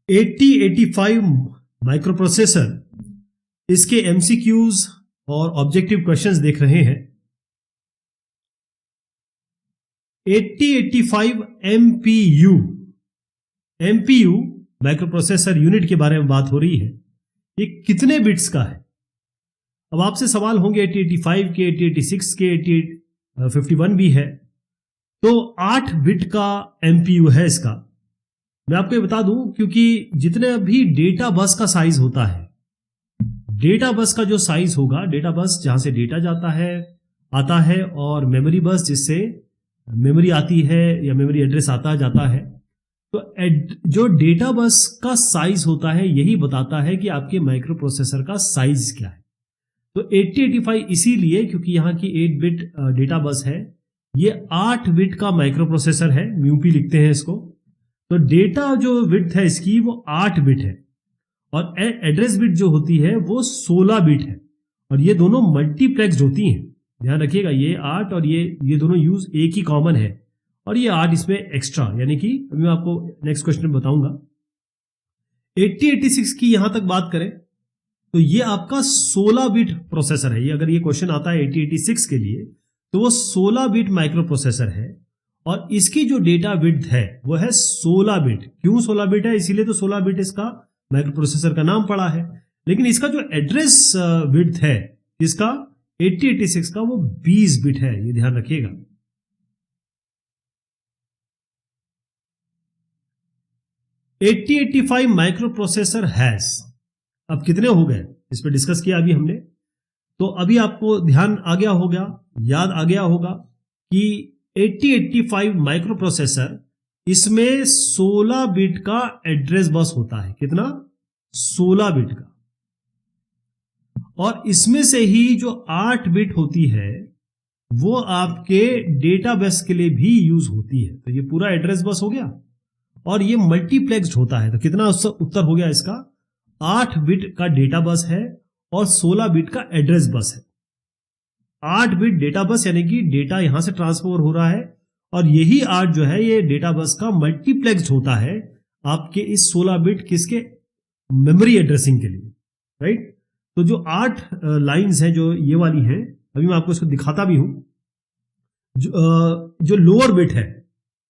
8085 micro processor, इसके MCQs और objective questions देख रहे हैं। 8085 एमपीयू माइक्रो प्रोसेसर यूनिट के बारे में बात हो रही है। ये कितने बिट्स का है? अब आपसे सवाल होंगे 8085 के, 8086 के, 8051 भी है, तो 8 बिट का एमपीयू है इसका। मैं आपको ये बता दूं, क्योंकि जितने भी डेटा बस का साइज होता है, डेटा बस का जो साइज होगा, डेटा बस जहां से डेटा आता है और मेमोरी बस जिससे मेमोरी आती है या मेमोरी एड्रेस आता जाता है, तो जो डेटा बस का साइज होता है यही बताता है कि आपके माइक्रो प्रोसेसर का साइज क्या है। तो 8085 इसीलिए क्योंकि यहाँ की 8 बिट डेटा बस है, ये 8 बिट का माइक्रो प्रोसेसर है, म्यूपी लिखते हैं इसको। तो डेटा जो विड्थ है इसकी वो 8 बिट है और एड्रेस बिट जो होती है वो 16 बिट है, और ये दोनों मल्टीप्लेक्स्ड होती हैं। ध्यान रखिएगा, ये 8 और ये दोनों यूज एक ही कॉमन है, और ये 8 इसमें एक्स्ट्रा, यानी कि अभी मैं आपको नेक्स्ट क्वेश्चन में बताऊंगा। 8086 की यहां तक बात करें तो ये आपका 16 बिट प्रोसेसर है। ये अगर ये क्वेश्चन आता है 8086 के लिए तो वो 16 बिट माइक्रो प्रोसेसर है, और इसकी जो डेटा विड्थ है वो है 16 बिट। क्यों 16 बिट है? इसीलिए तो 16 बिट इसका माइक्रो प्रोसेसर का नाम पड़ा है। लेकिन इसका जो एड्रेस विड्थ है इसका 8086 का वो 20 बिट है, ये ध्यान रखिएगा। $8085 माइक्रो प्रोसेसर हैज, अब कितने हो गए इस पर डिस्कस किया अभी हमने। तो अभी आपको ध्यान आ गया होगा, याद आ गया होगा कि 8085 माइक्रो प्रोसेसर, इसमें 16 बिट का एड्रेस बस होता है। कितना? 16 बिट का। और इसमें से ही जो 8 बिट होती है वो आपके डेटा बस के लिए भी यूज होती है। तो ये पूरा एड्रेस बस हो गया, और ये मल्टीप्लेक्स्ड होता है। तो कितना उत्तर हो गया इसका? 8 बिट का डेटा बस है और 16 बिट का एड्रेस बस है। 8 बिट डेटा बस यानी कि डेटा यहां से ट्रांसफर हो रहा है, और यही 8 जो है ये डेटा बस का मल्टीप्लेक्स्ड होता है आपके इस 16 बिट किसके? मेमोरी एड्रेसिंग के लिए, राइट। तो जो 8 लाइंस हैं जो ये वाली हैं, अभी मैं आपको इसको दिखाता भी हूं। जो लोअर बिट है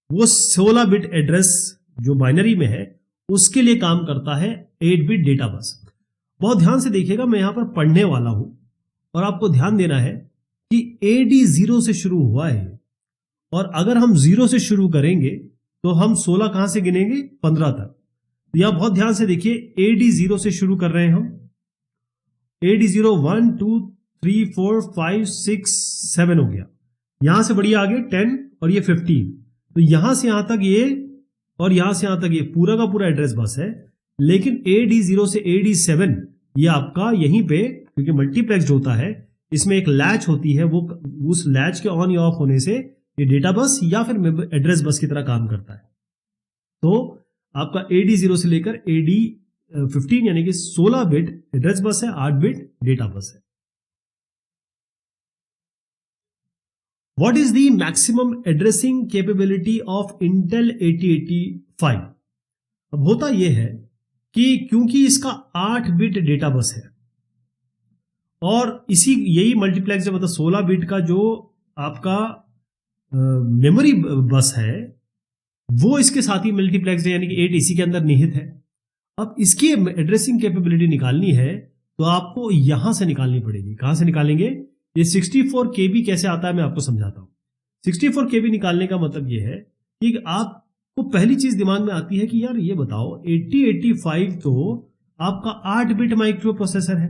वो 16 बिट एड्रेस जो बाइनरी में है उसके लिए काम करता है 8 बिट डेटा बस। बहुत ध्यान से देखिएगा, मैं यहां पर पढ़ने वाला हूं और आपको ध्यान देना है कि AD 0 से शुरू हुआ है, और अगर हम 0 से शुरू करेंगे तो हम 16 कहां से गिनेंगे? 15 तक। तो यहां बहुत ध्यान से देखिए, AD 0 से शुरू कर रहे हैं हम। AD 0 1 2 3 4 5 6 7 हो गया, यहां से बढ़िया आगे 10 और ये 15। तो यहां से यहां तक ये और यहां से यहां तक ये पूरा का पूरा एड्रेस बस है। लेकिन AD 0 से AD 7 ये आपका यहीं पे, क्योंकि मल्टीप्लेक्स्ड होता है, इसमें एक लैच होती है, वो उस लैच के ऑन या ऑफ होने से ये डेटा बस या फिर एड्रेस बस की तरह काम करता है। तो आपका AD 0 से लेकर AD 15 यानी कि 16 बिट एड्रेस बस है, 8 बिट डेटा बस है। What is the maximum addressing capability of Intel 8085? अब होता यह है कि क्योंकि इसका 8 बिट डेटा बस है और यही मल्टीप्लेक्स मतलब 16 बिट का जो आपका मेमोरी बस है वो इसके साथ ही मल्टीप्लेक्स है, यानी कि 8 इसी के अंदर निहित है। अब इसकी एड्रेसिंग कैपेबिलिटी निकालनी है तो आपको यहां से निकालनी पड़ेगी। कहां से निकालेंगे? ये 64 KB कैसे आता है मैं आपको समझाता हूं। 64 KB निकालने का मतलब ये है कि आपको पहली चीज दिमाग में आती है कि यार ये बताओ, 8085 तो आपका 8 बिट माइक्रो प्रोसेसर है,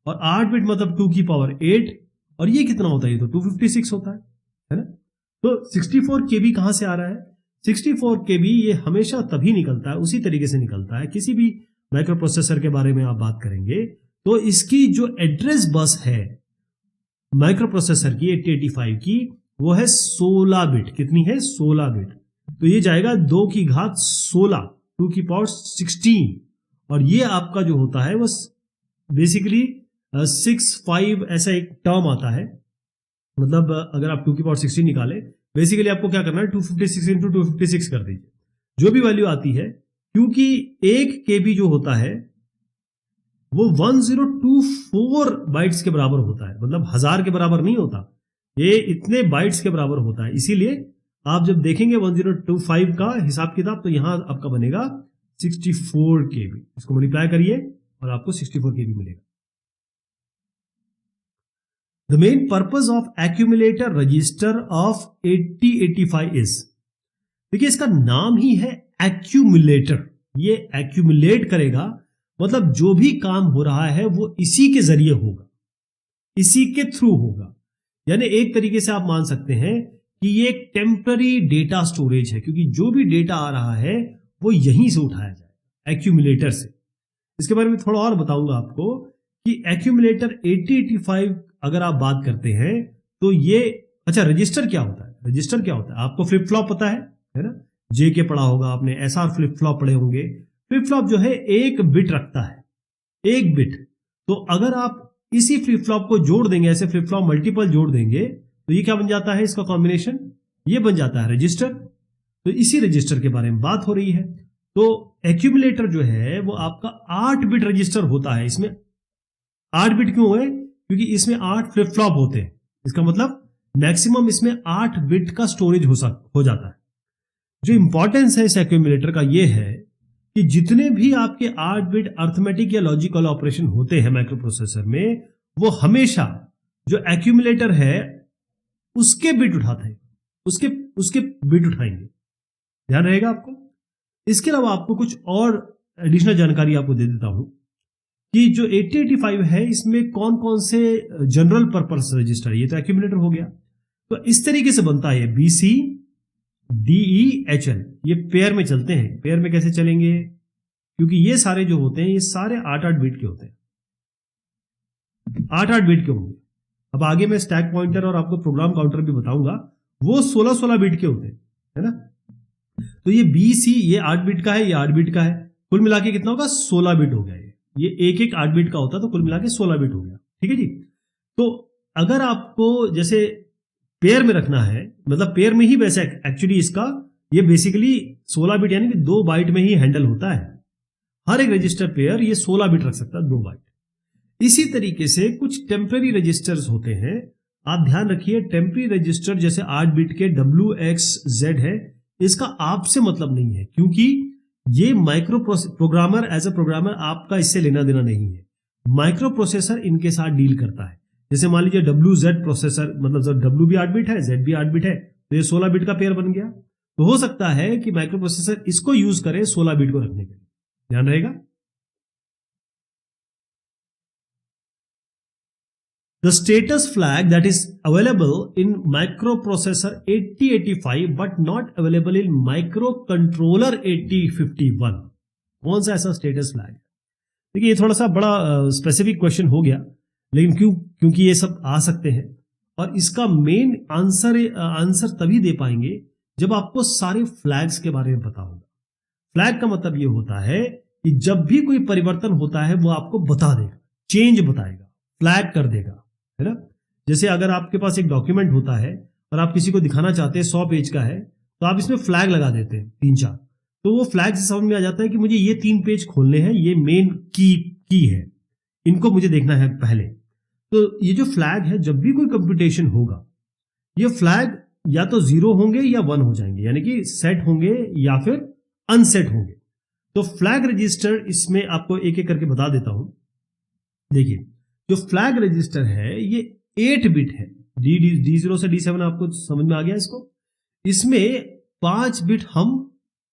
और 8 बिट मतलब 2 की पावर 8, और ये कितना होता है? ये तो 256 होता है ना। तो 64 KB कहां से आ रहा है? 64 KB ये हमेशा तभी निकलता है, उसी तरीके से निकलता है। किसी भी माइक्रो प्रोसेसर के बारे में आप बात करेंगे तो इसकी जो एड्रेस बस है माइक्रो प्रोसेसर की 8085 की, वो है 16 बिट। कितनी है? 16 बिट। तो ये जाएगा 2 की घात 16, 2 की पावर 16, और ये आपका जो होता है वो बेसिकली 65 ऐसा एक टर्म आता है। मतलब अगर आप 2 की पावर 16 निकाले, बेसिकली आपको क्या करना है? 256 इंटू 256 कर दीजिए। जो भी वैल्यू आती है क्योंकि 1 KB जो होता है वो 1024 बाइट्स के बराबर होता है, मतलब 1000 के बराबर नहीं होता, ये इतने बाइट्स के बराबर होता है। इसीलिए आप जब देखेंगे 1025 का हिसाब किताब तो यहां आपका बनेगा 64 KB। इसको मल्टीप्लाई करिए और आपको 64 KB मिलेगा। The main purpose of accumulator register of 8085 is, देखिए इसका नाम ही है एक्यूमुलेटर। ये एक्यूमुलेट करेगा, मतलब जो भी काम हो रहा है वो इसी के जरिए होगा, इसी के थ्रू होगा। यानी एक तरीके से आप मान सकते हैं कि ये एक टेम्पररी डेटा स्टोरेज है, क्योंकि जो भी डेटा आ रहा है वो यहीं से उठाया जाएगा, एक्यूमुलेटर से। इसके बारे में थोड़ा और बताऊंगा आपको कि एक्यूमुलेटर 8085 अगर आप बात करते हैं तो ये, अच्छा रजिस्टर क्या होता है? रजिस्टर क्या होता है? आपको फ्लिप फ्लॉप पता है ना, जेके पढ़ा होगा आपने, एसआर फ्लिप फ्लॉप पढ़े होंगे। फ्लिप फ्लॉप जो है 1 बिट रखता है, 1 बिट। तो अगर आप इसी फ्लिप फ्लॉप को जोड़ देंगे, ऐसे फ्लिप फ्लॉप मल्टीपल जोड़ देंगे तो ये क्या बन जाता है? इसका कॉम्बिनेशन ये बन जाता है रजिस्टर। तो इसी रजिस्टर के बारे में बात हो रही है। तो एक्यूमुलेटर जो है वो आपका 8 बिट रजिस्टर होता है। इसमें 8 बिट क्यों है? क्योंकि इसमें 8 फ्लिप फ्लॉप होते हैं। इसका मतलब मैक्सिमम इसमें 8 बिट का स्टोरेज हो जाता है। जो इंपॉर्टेंस है इस एक्यूमुलेटर का ये है कि जितने भी आपके 8 बिट अर्थमेटिक या लॉजिकल ऑपरेशन होते हैं माइक्रो प्रोसेसर में, वो हमेशा जो एक्यूमुलेटर है उसके बिट उठाते हैं, उसके बिट उठाएंगे। ध्यान रहेगा आपको। इसके अलावा आपको कुछ और एडिशनल जानकारी आपको दे देता हूं कि जो 8085 है इसमें कौन कौन से जनरल पर्पस रजिस्टर, ये तो एक्यूमुलेटर हो गया। तो इस तरीके से बनता है BC DE HL, ये पेयर में चलते हैं। पेयर में कैसे चलेंगे? क्योंकि ये सारे जो होते हैं ये सारे 8-8 बिट के होते हैं, 8-8 बिट के होंगे। अब आगे मैं स्टैक पॉइंटर और आपको प्रोग्राम काउंटर भी बताऊंगा, वो 16-16 बिट के होते हैं, है ना। तो ये BC ये 8 बिट का है, ये 8 बिट का है, कुल मिला के कितना होगा? 16 बिट हो गया। ये एक 8 बिट का होता तो कुल मिला के 16 बिट हो गया। ठीक है जी। तो अगर आपको जैसे पेयर में रखना है, मतलब पेयर में ही वैसे एक्चुअली इसका ये बेसिकली 16 बिट यानी कि 2 बाइट में ही हैंडल होता है। हर एक रजिस्टर पेयर ये 16 बिट रख सकता है, 2 बाइट। इसी तरीके से कुछ टेम्पररी रजिस्टर्स होते हैं। आप ध्यान रखिए, टेम्पररी रजिस्टर जैसे 8 बिट के WXZ है, इसका आपसे मतलब नहीं है, क्योंकि ये micro programmer as a programmer आपका इससे लेना देना नहीं है। माइक्रो प्रोसेसर इनके साथ डील करता है। जैसे मान लीजिए WZ प्रोसेसर, मतलब जब W भी 8 बिट है, Z भी 8 बिट है, तो ये 16 बिट का पेयर बन गया। तो हो सकता है कि माइक्रो प्रोसेसर इसको यूज करे 16 बिट को रखने के लिए। ध्यान रहेगा। The status flag that is available in microprocessor 8085 but not available in microcontroller 8051, कौन सा ऐसा स्टेटस फ्लैग? देखिए ये थोड़ा सा बड़ा स्पेसिफिक क्वेश्चन हो गया, लेकिन क्योंकि ये सब आ सकते हैं और इसका मेन आंसर तभी दे पाएंगे जब आपको सारे फ्लैग्स के बारे में पता होगा। फ्लैग का मतलब ये होता है कि जब भी कोई परिवर्तन होता है वो आपको बता देगा, चेंज बताएगा, फ्लैग कर देगा, है ना। जैसे अगर आपके पास एक डॉक्यूमेंट होता है और आप किसी को दिखाना चाहते हैं 100 पेज का है, तो आप इसमें फ्लैग लगा देते हैं 3-4, तो वो फ्लैग से समझ में आ जाता है कि मुझे ये 3 पेज खोलने हैं, ये मेन की है, इनको मुझे देखना है पहले। तो ये जो फ्लैग है, जब भी कोई कंप्यूटेशन होगा, ये फ्लैग या तो 0 होंगे या 1 हो जाएंगे, यानी कि सेट होंगे या फिर अनसेट होंगे। तो फ्लैग रजिस्टर इसमें आपको एक एक करके बता देता हूं। देखिए जो फ्लैग रजिस्टर है ये 8 बिट है, D0 से D7 आपको समझ में आ गया इसको। इसमें 5 बिट हम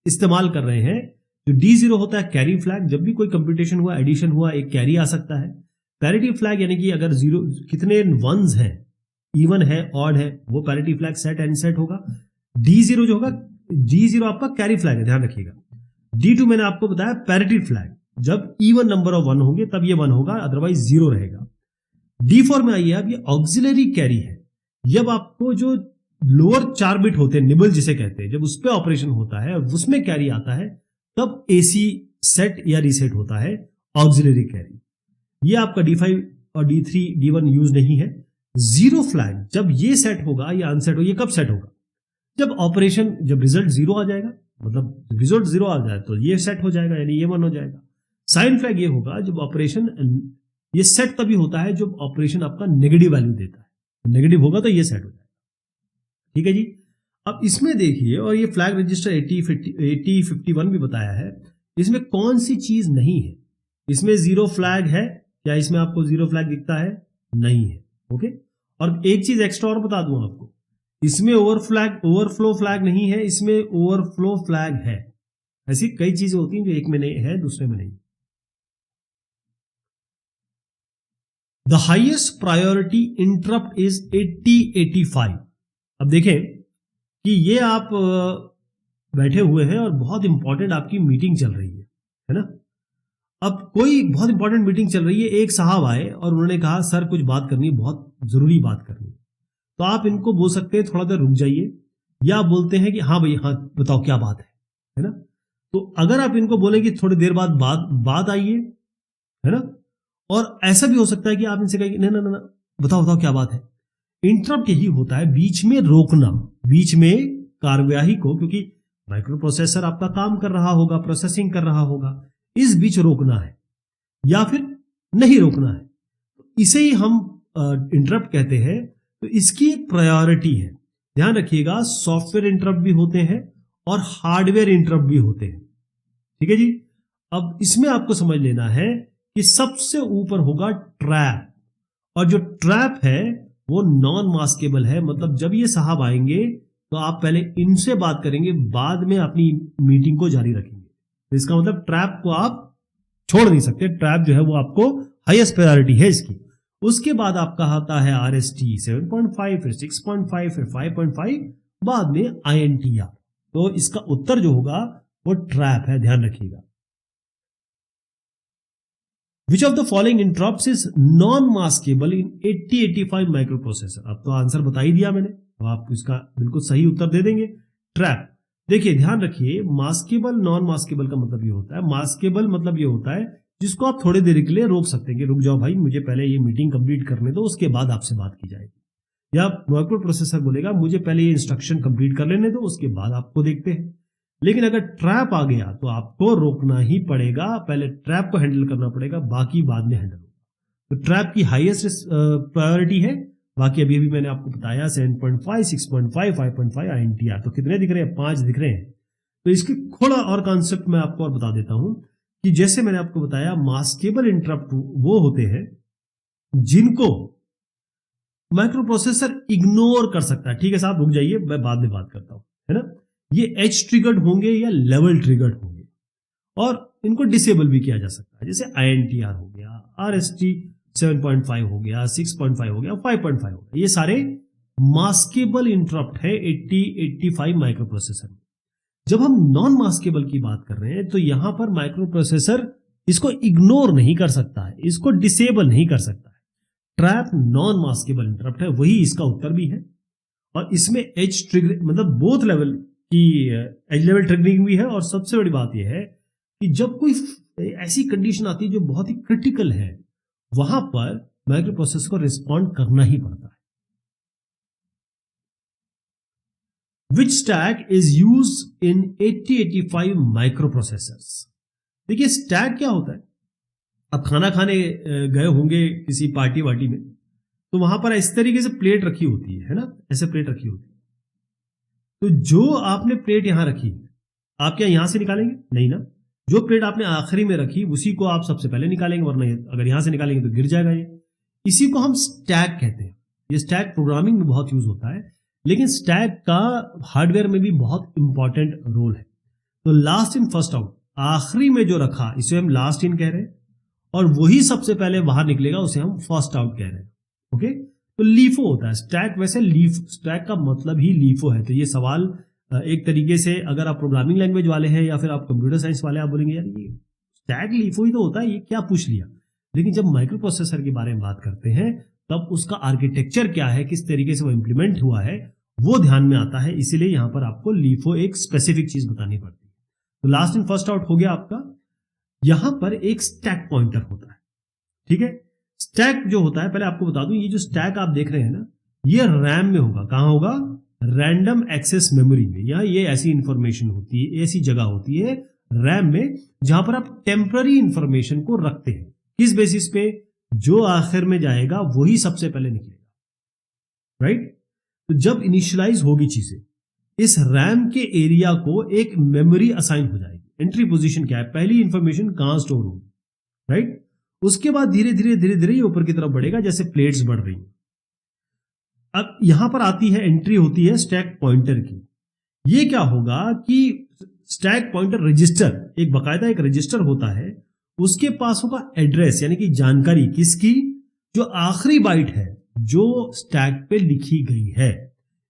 इस्तेमाल कर रहे हैं। जो D0 होता है कैरी फ्लैग, जब भी कोई कंप्यूटेशन हुआ, एडिशन हुआ, एक कैरी आ सकता है। पैरिटी फ्लैग यानी कि अगर 0 कितने वंस हैं, इवन है, ऑड है, वो parity flag set and set होगा। D0 जो होगा, D0 आपका कैरी फ्लैग है, ध्यान रखिएगा। D2 मैंने आपको बताया पैरिटी फ्लैग, जब इवन नंबर ऑफ 1 होंगे तब ये 1 होगा, अदरवाइज 0 रहेगा। D4 में आइए, अब ये ऑक्सिलरी कैरी है। जब आपको जो लोअर 4 बिट होते हैं, निबल जिसे कहते हैं, जब उस पर ऑपरेशन होता है, उसमें कैरी आता है, तब AC सेट या रीसेट होता है, ऑक्सिलरी कैरी। ये आपका D5 और D3 D1 यूज नहीं है। 0 फ्लैग जब ये सेट होगा या अनसेट हो, ये कब सेट होगा? जब रिजल्ट 0 आ जाएगा, मतलब रिजल्ट 0 आ जाए तो ये सेट हो जाएगा, यानी ये 1 हो जाएगा। साइन फ्लैग ये होगा जब ऑपरेशन, ये सेट तभी होता है जब ऑपरेशन आपका नेगेटिव वैल्यू देता है, नेगेटिव होगा तो ये सेट हो जाएगा। ठीक है जी। अब इसमें देखिए, और ये फ्लैग रजिस्टर 8051 भी बताया है, इसमें कौन सी चीज नहीं है। इसमें 0 फ्लैग है क्या? इसमें आपको 0 फ्लैग दिखता है? नहीं है। ओके। और एक चीज एक्स्ट्रा और बता दूं आपको, इसमें ओवरफ्लो फ्लैग नहीं है, इसमें ओवरफ्लो फ्लैग है। ऐसी कई चीजें होती हैं जो एक में नहीं है, दूसरे में नहीं। The highest priority interrupt is 8085। अब देखें कि ये आप बैठे हुए हैं और बहुत इंपॉर्टेंट आपकी मीटिंग चल रही है ना। अब कोई बहुत इंपॉर्टेंट मीटिंग चल रही है, एक साहब आए और उन्होंने कहा सर कुछ बात करनी है, बहुत जरूरी बात करनी है। तो आप इनको बोल सकते हैं थोड़ा देर रुक जाइए, या बोलते हैं कि हाँ भाई हाँ बताओ क्या बात है ना। तो अगर आप इनको बोले कि थोड़ी देर बाद बात आइए, है ना। और ऐसा भी हो सकता है कि आप इनसे कहें ना ना ना बताओ बताओ क्या बात है। इंटरप्ट यही होता है, बीच में रोकना, बीच में कार्यवाही को, क्योंकि माइक्रो प्रोसेसर आपका काम कर रहा होगा, प्रोसेसिंग कर रहा होगा, इस बीच रोकना है या फिर नहीं रोकना है, इसे ही हम इंटरप्ट कहते हैं। तो इसकी एक प्रायोरिटी है, ध्यान रखिएगा। सॉफ्टवेयर इंटरप्ट भी होते हैं और हार्डवेयर इंटरप्ट भी होते हैं। ठीक है जी। अब इसमें आपको समझ लेना है कि सबसे ऊपर होगा ट्रैप, और जो ट्रैप है वो नॉन मास्केबल है। मतलब जब ये साहब आएंगे तो आप पहले इनसे बात करेंगे, बाद में अपनी मीटिंग को जारी रखेंगे। तो इसका मतलब ट्रैप को आप छोड़ नहीं सकते, ट्रैप जो है वो आपको हाईएस्ट प्रायोरिटी है इसकी। उसके बाद आपका आता है RST 7.5, फिर 6.5, फिर 5.5, बाद में INTR। तो इसका उत्तर जो होगा वो ट्रैप है, ध्यान रखिएगा। Which of the following interrupts is non-maskable in 8085 microprocessor? अब तो आंसर बता ही दिया मैंने, तो आप इसका बिल्कुल सही उत्तर दे देंगे, ट्रैप। देखिए ध्यान रखिए, मास्केबल नॉन मास्केबल का मतलब ये होता है, मास्केबल मतलब ये होता है जिसको आप थोड़ी देर के लिए रोक सकते हैं कि रुक जाओ भाई, मुझे पहले ये मीटिंग कंप्लीट करने दो, उसके बाद आपसे बात की जाएगी। या माइक्रो प्रोसेसर बोलेगा मुझे पहले ये इंस्ट्रक्शन कंप्लीट कर लेने दो, उसके बाद आपको देखते हैं। लेकिन अगर ट्रैप आ गया तो आपको रोकना ही पड़ेगा, पहले ट्रैप को हैंडल करना पड़ेगा, बाकी बाद में हैंडल होगा। तो ट्रैप की हाईएस्ट प्रायोरिटी है। बाकी अभी अभी मैंने आपको बताया 7.5, 6.5, 5.5 INTR। तो कितने दिख रहे हैं? 5 दिख रहे हैं। तो इसकी थोड़ा और कॉन्सेप्ट मैं आपको और बता देता हूं कि जैसे मैंने आपको बताया, मास्केबल इंटरप्ट वो होते हैं जिनको माइक्रो प्रोसेसर इग्नोर कर सकता है। ठीक है साहब रुक जाइए, मैं बाद में बात करता हूं, है ना। ये एज ट्रिगर्ड होंगे या लेवल ट्रिगर्ड होंगे, और इनको डिसेबल भी किया जा सकता है। जैसे INTR हो गया, RST 7.5 हो गया, 6.5 हो गया, 5.5 हो गया, ये सारे मास्केबल इंटरप्ट है 8085 माइक्रो प्रोसेसर में। जब हम नॉन मास्केबल की बात कर रहे हैं तो यहां पर माइक्रो प्रोसेसर इसको इग्नोर नहीं कर सकता है, इसको डिसेबल नहीं कर सकता है। ट्रैप नॉन मास्केबल इंटरप्ट है, वही इसका उत्तर भी है। और इसमें एज ट्रिगर मतलब बोथ लेवल की एज लेवल ट्रिगरिंग भी है। और सबसे बड़ी बात यह है कि जब कोई ऐसी कंडीशन आती है जो बहुत ही क्रिटिकल है, वहां पर माइक्रो प्रोसेसर को रिस्पॉन्ड करना ही पड़ता है। Which stack is used in 8085 microprocessors? देखिए स्टैक क्या होता है, अब खाना खाने गए होंगे किसी पार्टी वार्टी में, तो वहां पर इस तरीके से प्लेट रखी होती है ना, ऐसे प्लेट रखी होती है। तो जो आपने प्लेट यहां रखी, आप क्या यहां से निकालेंगे? नहीं ना। जो प्लेट आपने आखिरी में रखी उसी को आप सबसे पहले निकालेंगे, वरना अगर यहां से निकालेंगे तो गिर जाएगा ये। इसी को हम स्टैक कहते हैं। ये स्टैक प्रोग्रामिंग में बहुत यूज होता है, लेकिन स्टैक का हार्डवेयर में भी बहुत इंपॉर्टेंट रोल है। तो लास्ट इन फर्स्ट आउट, आखिरी में जो रखा इसे हम लास्ट इन कह रहे हैं, और वही सबसे पहले बाहर निकलेगा उसे हम फर्स्ट आउट कह रहे हैं। ओके, तो लीफो होता है स्टैक। वैसे स्टैक का मतलब ही लीफो है। तो ये सवाल एक तरीके से अगर आप प्रोग्रामिंग लैंग्वेज वाले हैं या फिर आप कंप्यूटर साइंस वाले, आप बोलेंगे यार ये स्टैक लीफो ही तो होता है, ये क्या पूछ लिया। लेकिन जब माइक्रो प्रोसेसर के बारे में बात करते हैं तब उसका आर्किटेक्चर क्या है, किस तरीके से वो इंप्लीमेंट हुआ है, वो ध्यान में आता है। इसीलिए यहां पर आपको लीफो एक स्पेसिफिक चीज बतानी पड़ती है। तो लास्ट इन फर्स्ट आउट हो गया आपका। यहां पर एक स्टैक पॉइंटर होता है, ठीक है। स्टैक जो होता है, पहले आपको बता दूं, ये जो स्टैक आप देख रहे हैं ना, ये रैम में होगा। कहां होगा? रैंडम एक्सेस मेमोरी में, या ये ऐसी इंफॉर्मेशन होती है, ऐसी जगह होती है रैम में जहां पर आप टेम्पररी इंफॉर्मेशन को रखते हैं। किस बेसिस पे? जो आखिर में जाएगा वही सबसे पहले निकलेगा, राइट? तो जब इनिशियलाइज होगी चीजें, इस रैम के एरिया को एक मेमोरी असाइन हो जाएगी। एंट्री पोजीशन क्या है? पहली इंफॉर्मेशन कहां स्टोर होगी, राइट? उसके बाद धीरे धीरे ये ऊपर की तरफ बढ़ेगा जैसे प्लेट्स बढ़ रही हैं। अब यहां पर आती है, एंट्री होती है स्टैक पॉइंटर की। ये क्या होगा कि स्टैक पॉइंटर रजिस्टर, एक बकायदा एक रजिस्टर होता है, उसके पास होगा एड्रेस, यानी कि जानकारी किसकी? जो आखिरी बाइट है जो स्टैक पे लिखी गई है।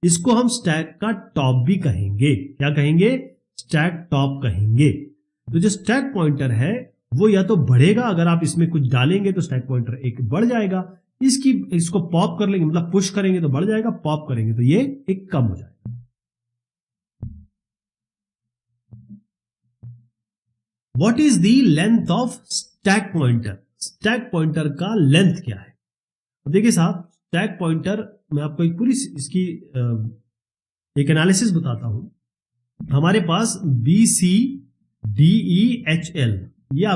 इसको हम स्टैक का टॉप भी कहेंगे। क्या कहेंगे? स्टैक टॉप कहेंगे। तो जो स्टैक पॉइंटर है वो या तो बढ़ेगा, अगर आप इसमें कुछ डालेंगे तो स्टैक पॉइंटर एक बढ़ जाएगा, इसको पॉप कर लेंगे, मतलब पुश करेंगे तो बढ़ जाएगा, पॉप करेंगे तो ये एक कम हो जाएगा। What is the length of stack pointer? Stack pointer का लेंथ क्या है? देखिए साहब, स्टैक पॉइंटर, मैं आपको एक पूरी इसकी एक एनालिसिस बताता हूं। हमारे पास BCDEHL, ये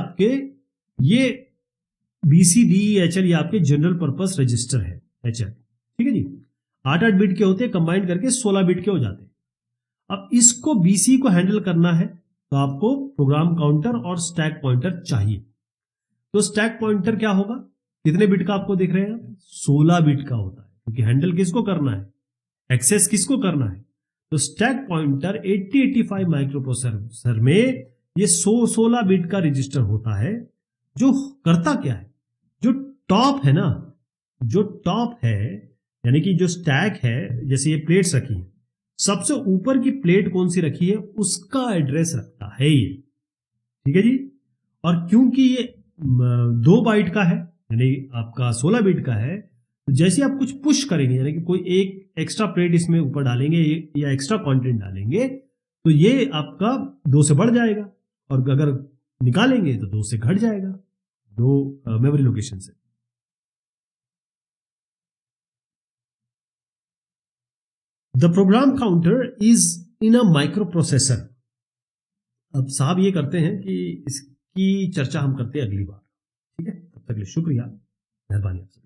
BCDEHL ये आपके जनरल पर्पस रजिस्टर है, HL, ठीक है जी। 8-8 बिट के होते हैं, कंबाइंड करके 16 बिट के हो जाते हैं। अब इसको BC को हैंडल करना है तो आपको प्रोग्राम काउंटर और स्टैक पॉइंटर चाहिए। तो स्टैक पॉइंटर क्या होगा? कितने बिट का आपको दिख रहे हैं? 16 बिट का होता है, क्योंकि हैंडल किसको करना है? एक्सेस किसको करना है? तो स्टैक पॉइंटर 8085 माइक्रोप्रोसेसर में ये 16 बिट का रजिस्टर होता है। जो करता क्या है? जो टॉप है ना, जो टॉप है, यानी कि जो स्टैक है, जैसे ये प्लेट्स रखी है, सबसे ऊपर की प्लेट कौन सी रखी है उसका एड्रेस रखता है ये, ठीक है जी। और क्योंकि ये 2 बाइट का है, यानी आपका 16 बिट का है, तो जैसे आप कुछ पुश करेंगे, यानी कि कोई एक एक्स्ट्रा प्लेट इसमें ऊपर डालेंगे या एक्स्ट्रा कंटेंट डालेंगे, तो ये आपका 2 से बढ़ जाएगा, और अगर निकालेंगे तो 2 से घट जाएगा, 2 मेमोरी लोकेशन से। The program counter is in a micro processor. अब साहब ये करते हैं कि इसकी चर्चा हम करते हैं अगली बार, ठीक है? तब तक के लिए शुक्रिया, मेहरबानी आपसे।